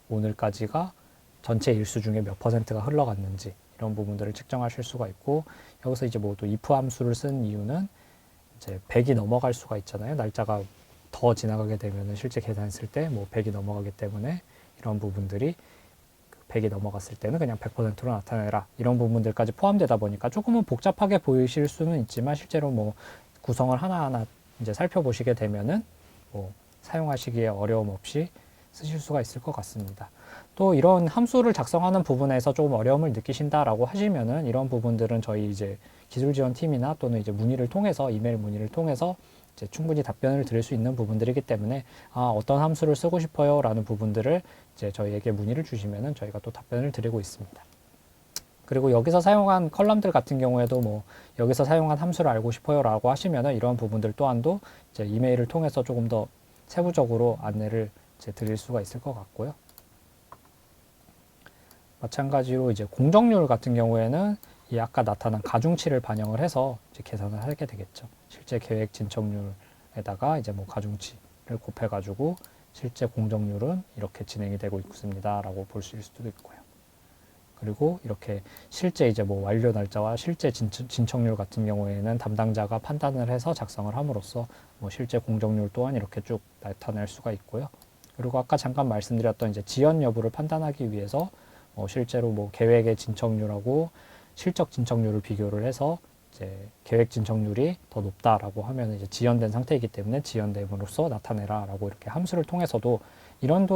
오늘까지가 전체 일수 중에 몇 퍼센트가 흘러갔는지 이런 부분들을 측정하실 수가 있고, 여기서 이제 뭐 또 if 함수를 쓴 이유는 이제 100이 넘어갈 수가 있잖아요. 날짜가 더 지나가게 되면은 실제 계산했을 때 뭐 100이 넘어가기 때문에 이런 부분들이 100이 넘어갔을 때는 그냥 100%로 나타내라, 이런 부분들까지 포함되다 보니까 조금은 복잡하게 보이실 수는 있지만 실제로 뭐 구성을 하나하나 이제 살펴보시게 되면은 뭐 사용하시기에 어려움 없이 쓰실 수가 있을 것 같습니다. 또 이런 함수를 작성하는 부분에서 조금 어려움을 느끼신다라고 하시면은 이런 부분들은 저희 이제 기술 지원 팀이나 또는 이제 문의를 통해서, 이메일 문의를 통해서 이제 충분히 답변을 드릴 수 있는 부분들이기 때문에 어떤 함수를 쓰고 싶어요 라는 부분들을 이제 저희에게 문의를 주시면은 저희가 또 답변을 드리고 있습니다. 그리고 여기서 사용한 컬럼들 같은 경우에도 뭐 여기서 사용한 함수를 알고 싶어요 라고 하시면은 이런 부분들 또한도 이제 이메일을 통해서 조금 더 세부적으로 안내를 이제 드릴 수가 있을 것 같고요. 마찬가지로 이제 공정률 같은 경우에는 이 아까 나타난 가중치를 반영을 해서 이제 계산을 하게 되겠죠. 실제 계획 진척률에다가 이제 뭐 가중치를 곱해가지고 실제 공정률은 이렇게 진행이 되고 있습니다라고 볼 수 있을 수도 있고요. 그리고 이렇게 실제 이제 뭐 완료 날짜와 실제 진척률 같은 경우에는 담당자가 판단을 해서 작성을 함으로써 뭐 실제 공정률 또한 이렇게 쭉 나타낼 수가 있고요. 그리고 아까 잠깐 말씀드렸던 이제 지연 여부를 판단하기 위해서 실제로 뭐 계획의 진척률하고 실적 진척률을 비교를 해서 이제 계획 진척률이 더 높다라고 하면 이제 지연된 상태이기 때문에 지연됨으로써 나타내라라고 이렇게 함수를 통해서도 이런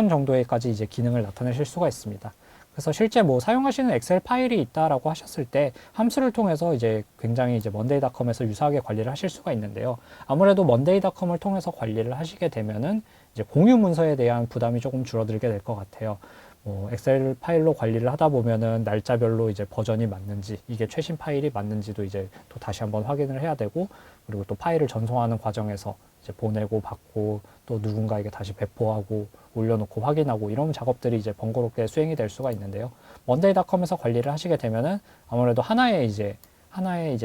정도의까지 이제 기능을 나타내실 수가 있습니다. 그래서 실제 뭐 사용하시는 엑셀 파일이 있다라고 하셨을 때 함수를 통해서 이제 굉장히 이제 먼데이닷컴에서 유사하게 관리를 하실 수가 있는데요. 아무래도 먼데이닷컴을 통해서 관리를 하시게 되면은 이제 공유 문서에 대한 부담이 조금 줄어들게 될 것 같아요. 엑셀 파일로 관리를 하다 보면은 날짜별로 이제 버전이 맞는지, 이게 최신 파일이 맞는지도 이제 또 다시 한번 확인을 해야 되고, 그리고 또 파일을 전송하는 과정에서 이제 보내고 받고 또 누군가에게 다시 배포하고 올려놓고 확인하고 이런 작업들이 이제 번거롭게 수행이 될 수가 있는데요. 먼데이닷컴에서 관리를 하시게 되면은 아무래도 하나의 이제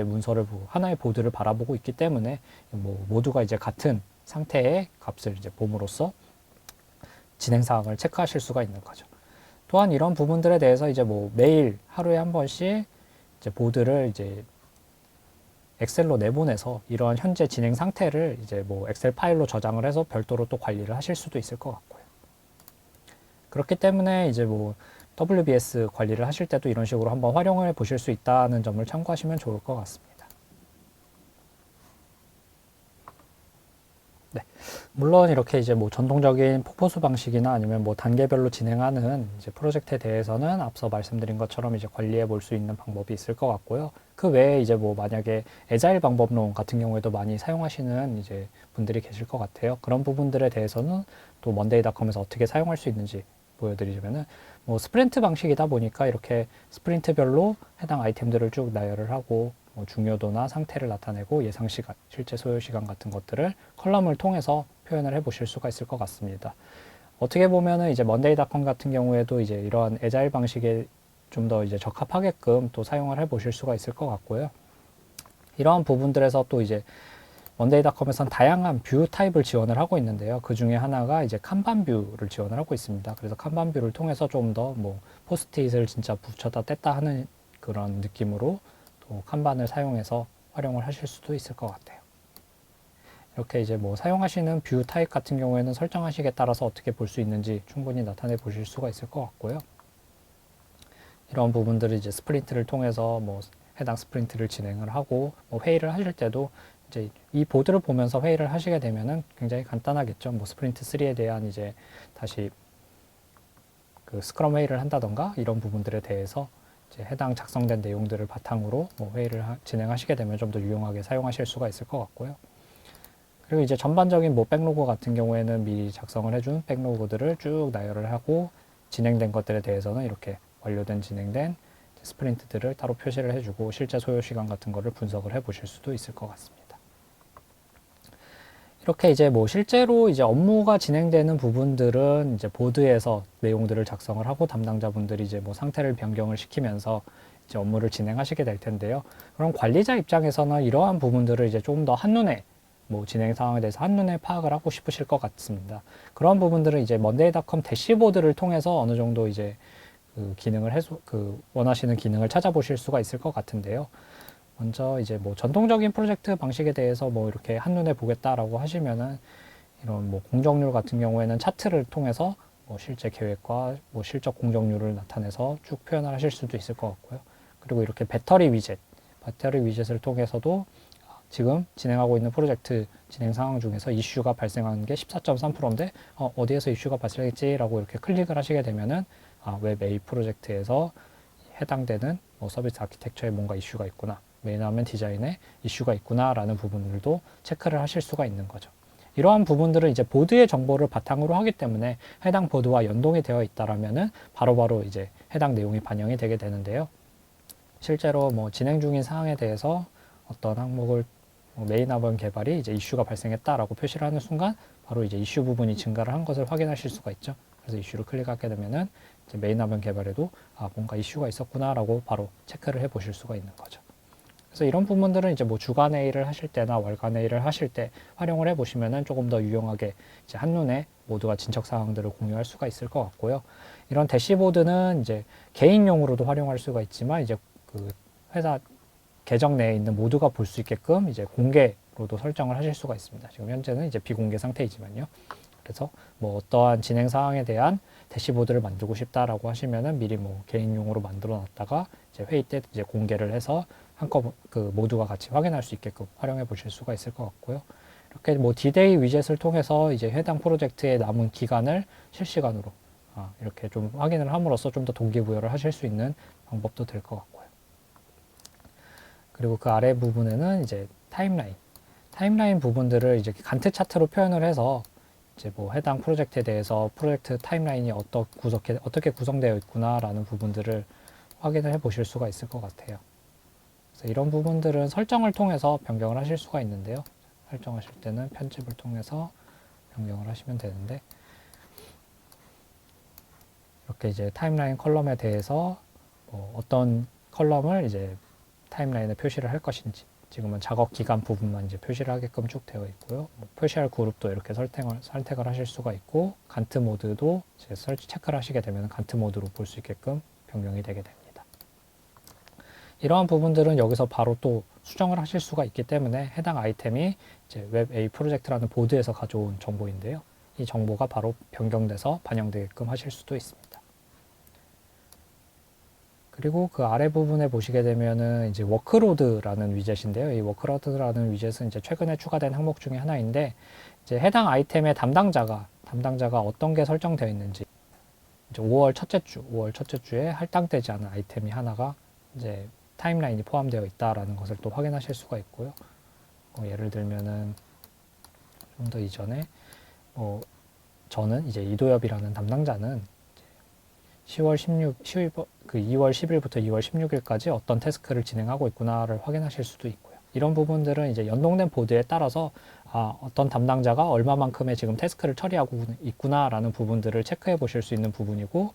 문서를 보고 하나의 보드를 바라보고 있기 때문에 뭐 모두가 이제 같은 상태의 값을 이제 봄으로써 진행 사항을 체크하실 수가 있는 거죠. 또한 이런 부분들에 대해서 이제 뭐 매일 하루에 한 번씩 이제 보드를 이제 엑셀로 내보내서 이런 현재 진행 상태를 이제 뭐 엑셀 파일로 저장을 해서 별도로 또 관리를 하실 수도 있을 것 같고요. 그렇기 때문에 이제 뭐 WBS 관리를 하실 때도 이런 식으로 한번 활용을 보실 수 있다는 점을 참고하시면 좋을 것 같습니다. 네. 물론 이렇게 이제 뭐 전통적인 폭포수 방식이나 아니면 뭐 단계별로 진행하는 이제 프로젝트에 대해서는 앞서 말씀드린 것처럼 이제 관리해 볼 수 있는 방법이 있을 것 같고요. 그 외에 이제 뭐 만약에 애자일 방법론 같은 경우에도 많이 사용하시는 이제 분들이 계실 것 같아요. 그런 부분들에 대해서는 또 먼데이닷컴에서 어떻게 사용할 수 있는지 보여드리자면은 뭐 스프린트 방식이다 보니까 이렇게 스프린트별로 해당 아이템들을 쭉 나열을 하고 뭐 중요도나 상태를 나타내고 예상 시간, 실제 소요 시간 같은 것들을 컬럼을 통해서 표현을 해 보실 수가 있을 것 같습니다. 어떻게 보면은 이제 먼데이닷컴 같은 경우에도 이제 이러한 애자일 방식에 좀 더 이제 적합하게끔 또 사용을 해 보실 수가 있을 것 같고요. 이러한 부분들에서 또 이제 먼데이닷컴에선 다양한 뷰 타입을 지원을 하고 있는데요. 그 중에 하나가 이제 칸반 뷰를 지원을 하고 있습니다. 그래서 칸반 뷰를 통해서 좀 더 뭐 포스트잇을 진짜 붙였다 뗐다 하는 그런 느낌으로 또 칸반을 사용해서 활용을 하실 수도 있을 것 같아요. 이렇게 이제 뭐 사용하시는 뷰 타입 같은 경우에는 설정하시기에 따라서 어떻게 볼 수 있는지 충분히 나타내 보실 수가 있을 것 같고요. 이런 부분들을 이제 스프린트를 통해서 뭐 해당 스프린트를 진행을 하고 뭐 회의를 하실 때도 이제 이 보드를 보면서 회의를 하시게 되면은 굉장히 간단하겠죠. 뭐 스프린트 3에 대한 이제 다시 그 스크럼 회의를 한다던가 이런 부분들에 대해서 이제 해당 작성된 내용들을 바탕으로 뭐 회의를 진행하시게 되면 좀 더 유용하게 사용하실 수가 있을 것 같고요. 그리고 이제 전반적인 뭐 백로그 같은 경우에는 미리 작성을 해준 백로그들을 쭉 나열을 하고 진행된 것들에 대해서는 이렇게 완료된 진행된 스프린트들을 따로 표시를 해주고 실제 소요 시간 같은 거를 분석을 해 보실 수도 있을 것 같습니다. 이렇게 이제 뭐 실제로 이제 업무가 진행되는 부분들은 이제 보드에서 내용들을 작성을 하고 담당자분들이 이제 뭐 상태를 변경을 시키면서 이제 업무를 진행하시게 될 텐데요. 그럼 관리자 입장에서는 이러한 부분들을 이제 조금 더 한눈에 뭐 진행 상황에 대해서 한눈에 파악을 하고 싶으실 것 같습니다. 그런 부분들은 이제 먼데이닷컴 대시보드를 통해서 어느 정도 이제 그 기능을 원하시는 기능을 찾아보실 수가 있을 것 같은데요. 먼저 이제 뭐 전통적인 프로젝트 방식에 대해서 뭐 이렇게 한눈에 보겠다라고 하시면은 이런 뭐 공정률 같은 경우에는 차트를 통해서 뭐 실제 계획과 뭐 실적 공정률을 나타내서 쭉 표현을 하실 수도 있을 것 같고요. 그리고 이렇게 배터리 위젯을 통해서도 지금 진행하고 있는 프로젝트 진행 상황 중에서 이슈가 발생하는 게 14.3%인데 어디에서 이슈가 발생했지라고 이렇게 클릭을 하시게 되면은 웹 A 프로젝트에서 해당되는 뭐 서비스 아키텍처에 뭔가 이슈가 있구나, 메인 화면 디자인에 이슈가 있구나라는 부분들도 체크를 하실 수가 있는 거죠. 이러한 부분들은 이제 보드의 정보를 바탕으로 하기 때문에 해당 보드와 연동이 되어 있다라면은 바로바로 이제 해당 내용이 반영이 되게 되는데요. 실제로 뭐 진행 중인 사항에 대해서 어떤 항목을 메인 화면 개발이 이제 이슈가 발생했다라고 표시를 하는 순간 바로 이제 이슈 부분이 증가를 한 것을 확인하실 수가 있죠. 그래서 이슈를 클릭하게 되면은 이제 메인 화면 개발에도 뭔가 이슈가 있었구나라고 바로 체크를 해 보실 수가 있는 거죠. 그래서 이런 부분들은 이제 뭐 주간 회의를 하실 때나 월간 회의를 하실 때 활용을 해 보시면은 조금 더 유용하게 이제 한눈에 모두가 진척 사항들을 공유할 수가 있을 것 같고요. 이런 대시보드는 이제 개인용으로도 활용할 수가 있지만 이제 그 회사 계정 내에 있는 모두가 볼 수 있게끔 이제 공개로도 설정을 하실 수가 있습니다. 지금 현재는 이제 비공개 상태이지만요. 그래서 뭐 어떠한 진행 사항에 대한 대시보드를 만들고 싶다라고 하시면은 미리 뭐 개인용으로 만들어 놨다가 이제 회의 때 이제 공개를 해서 한꺼번에 그 모두가 같이 확인할 수 있게끔 활용해 보실 수가 있을 것 같고요. 이렇게 뭐 디데이 위젯을 통해서 이제 해당 프로젝트의 남은 기간을 실시간으로 이렇게 좀 확인을 함으로써 좀 더 동기부여를 하실 수 있는 방법도 될 것 같고요. 그리고 그 아래 부분에는 이제 타임라인 부분들을 이제 간트 차트로 표현을 해서 이제 뭐 해당 프로젝트에 대해서 프로젝트 타임라인이 어떻게 구성되어 있구나라는 부분들을 확인을 해 보실 수가 있을 것 같아요. 그래서 이런 부분들은 설정을 통해서 변경을 하실 수가 있는데요. 설정하실 때는 편집을 통해서 변경을 하시면 되는데, 이렇게 이제 타임라인 컬럼에 대해서 어떤 컬럼을 이제 타임라인에 표시를 할 것인지, 지금은 작업 기간 부분만 이제 표시를 하게끔 쭉 되어 있고요. 뭐 표시할 그룹도 이렇게 선택을 하실 수가 있고, 간트 모드도 이제 체크를 하시게 되면 간트 모드로 볼 수 있게끔 변경이 되게 됩니다. 이러한 부분들은 여기서 바로 또 수정을 하실 수가 있기 때문에 해당 아이템이 이제 웹 A 프로젝트라는 보드에서 가져온 정보인데요. 이 정보가 바로 변경돼서 반영되게끔 하실 수도 있습니다. 그리고 그 아래 부분에 보시게 되면은 이제 워크로드라는 위젯인데요. 이 워크로드라는 위젯은 이제 최근에 추가된 항목 중에 하나인데, 이제 해당 아이템의 담당자가 어떤 게 설정되어 있는지, 이제 5월 첫째 주에 할당되지 않은 아이템이 하나가 이제 타임라인이 포함되어 있다라는 것을 또 확인하실 수가 있고요. 예를 들면은 좀 더 이전에 저는 이제 이도엽이라는 담당자는 2월 10일부터 2월 16일까지 어떤 태스크를 진행하고 있구나를 확인하실 수도 있고요. 이런 부분들은 이제 연동된 보드에 따라서 어떤 담당자가 얼마만큼의 지금 태스크를 처리하고 있구나라는 부분들을 체크해 보실 수 있는 부분이고,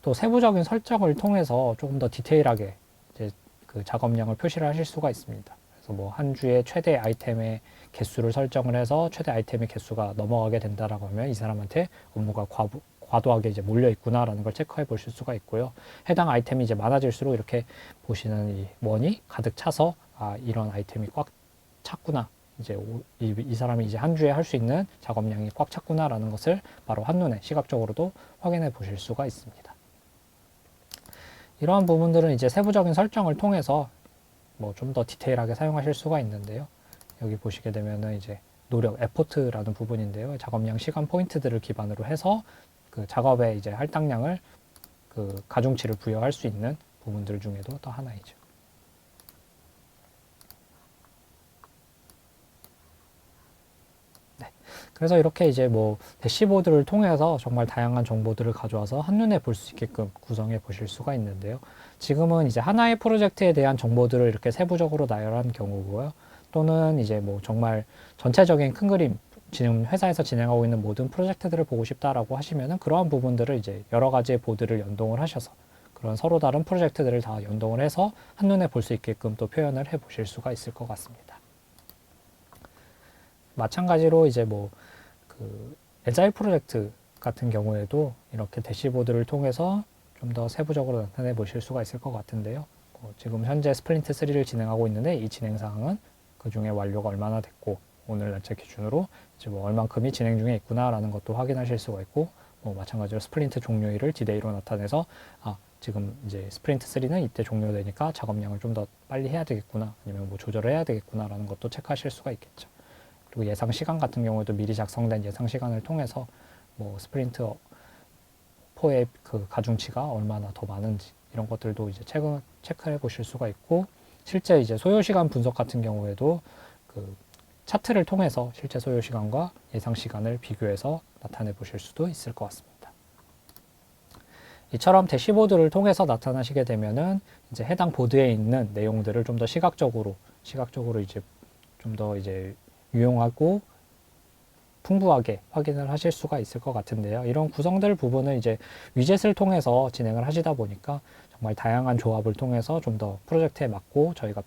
또 세부적인 설정을 통해서 조금 더 디테일하게 이제 그 작업량을 표시를 하실 수가 있습니다. 그래서 뭐 한 주에 최대 아이템의 개수를 설정을 해서 최대 아이템의 개수가 넘어가게 된다라고 하면 이 사람한테 업무가 과도하게 이제 몰려 있구나라는 걸 체크해 보실 수가 있고요. 해당 아이템이 이제 많아질수록 이렇게 보시는 이 원이 가득 차서 이런 아이템이 꽉 찼구나. 이제 이 사람이 이제 한 주에 할 수 있는 작업량이 꽉 찼구나라는 것을 바로 한눈에 시각적으로도 확인해 보실 수가 있습니다. 이러한 부분들은 이제 세부적인 설정을 통해서 뭐 좀 더 디테일하게 사용하실 수가 있는데요. 여기 보시게 되면은 이제 에포트라는 부분인데요. 작업량 시간 포인트들을 기반으로 해서 그 작업의 이제 할당량을 그 가중치를 부여할 수 있는 부분들 중에도 또 하나이죠. 네. 그래서 이렇게 이제 뭐 대시보드를 통해서 정말 다양한 정보들을 가져와서 한눈에 볼 수 있게끔 구성해 보실 수가 있는데요. 지금은 이제 하나의 프로젝트에 대한 정보들을 이렇게 세부적으로 나열한 경우고요. 또는 이제 뭐 정말 전체적인 큰 그림, 지금 회사에서 진행하고 있는 모든 프로젝트들을 보고 싶다라고 하시면은 그러한 부분들을 이제 여러 가지의 보드를 연동을 하셔서 그런 서로 다른 프로젝트들을 다 연동을 해서 한눈에 볼 수 있게끔 또 표현을 해 보실 수가 있을 것 같습니다. 마찬가지로 이제 뭐 그 에자일 프로젝트 같은 경우에도 이렇게 대시보드를 통해서 좀 더 세부적으로 나타내 보실 수가 있을 것 같은데요. 지금 현재 스프린트 3를 진행하고 있는데 이 진행 사항은 그 중에 완료가 얼마나 됐고 오늘 날짜 기준으로 이제 뭐 얼만큼이 진행 중에 있구나라는 것도 확인하실 수가 있고 뭐 마찬가지로 스프린트 종료일을 디데이로 나타내서 지금 이제 스프린트 3는 이때 종료되니까 작업량을 좀 더 빨리 해야 되겠구나 아니면 뭐 조절을 해야 되겠구나라는 것도 체크하실 수가 있겠죠. 그리고 예상 시간 같은 경우에도 미리 작성된 예상 시간을 통해서 뭐 스프린트 4의 그 가중치가 얼마나 더 많은지 이런 것들도 이제 체크해 보실 수가 있고 실제 이제 소요 시간 분석 같은 경우에도 그 차트를 통해서 실제 소요 시간과 예상 시간을 비교해서 나타내 보실 수도 있을 것 같습니다. 이처럼 대시보드를 통해서 나타나시게 되면은 이제 해당 보드에 있는 내용들을 좀 더 시각적으로 이제 좀 더 이제 유용하고 풍부하게 확인을 하실 수가 있을 것 같은데요. 이런 구성들 부분은 이제 위젯을 통해서 진행을 하시다 보니까 정말 다양한 조합을 통해서 좀 더 프로젝트에 맞고 저희가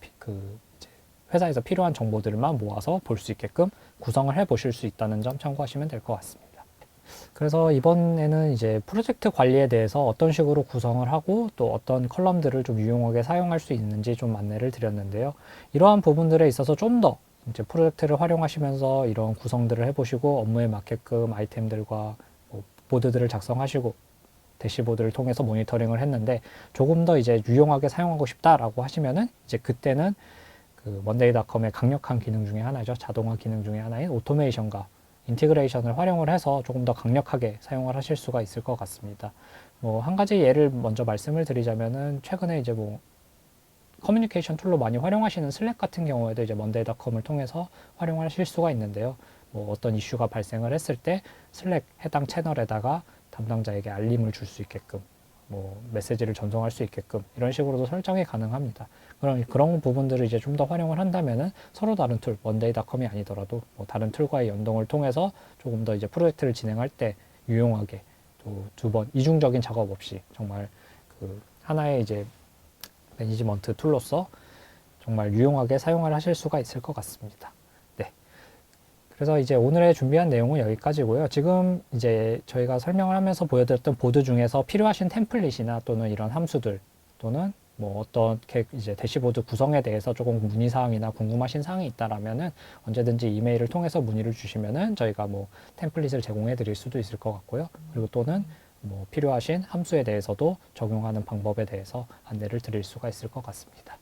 회사에서 필요한 정보들만 모아서 볼 수 있게끔 구성을 해 보실 수 있다는 점 참고하시면 될 것 같습니다. 그래서 이번에는 이제 프로젝트 관리에 대해서 어떤 식으로 구성을 하고 또 어떤 컬럼들을 좀 유용하게 사용할 수 있는지 좀 안내를 드렸는데요. 이러한 부분들에 있어서 좀 더 이제 프로젝트를 활용하시면서 이런 구성들을 해보시고 업무에 맞게끔 아이템들과 뭐 보드들을 작성하시고 대시보드를 통해서 모니터링을 했는데 조금 더 이제 유용하게 사용하고 싶다라고 하시면은 이제 그때는 그 먼데이닷컴의 강력한 기능 중에 하나죠. 자동화 기능 중에 하나인 오토메이션과 인티그레이션을 활용을 해서 조금 더 강력하게 사용을 하실 수가 있을 것 같습니다. 뭐 한 가지 예를 먼저 말씀을 드리자면은 최근에 이제 뭐 커뮤니케이션 툴로 많이 활용하시는 슬랙 같은 경우에도 이제 먼데이닷컴을 통해서 활용하실 수가 있는데요. 뭐 어떤 이슈가 발생을 했을 때 슬랙 해당 채널에다가 담당자에게 알림을 줄 수 있게끔 뭐 메시지를 전송할 수 있게끔 이런 식으로도 설정이 가능합니다. 그런 부분들을 이제 좀 더 활용을 한다면은 서로 다른 툴, 먼데이닷컴이 아니더라도 뭐 다른 툴과의 연동을 통해서 조금 더 이제 프로젝트를 진행할 때 유용하게 또 두 번 이중적인 작업 없이 정말 그 하나의 이제 매니지먼트 툴로서 정말 유용하게 사용을 하실 수가 있을 것 같습니다. 네. 그래서 이제 오늘의 준비한 내용은 여기까지고요. 지금 이제 저희가 설명을 하면서 보여드렸던 보드 중에서 필요하신 템플릿이나 또는 이런 함수들 또는 뭐 어떻게 이제 대시보드 구성에 대해서 조금 문의사항이나 궁금하신 사항이 있다라면은 언제든지 이메일을 통해서 문의를 주시면은 저희가 뭐 템플릿을 제공해 드릴 수도 있을 것 같고요. 그리고 또는 뭐 필요하신 함수에 대해서도 적용하는 방법에 대해서 안내를 드릴 수가 있을 것 같습니다.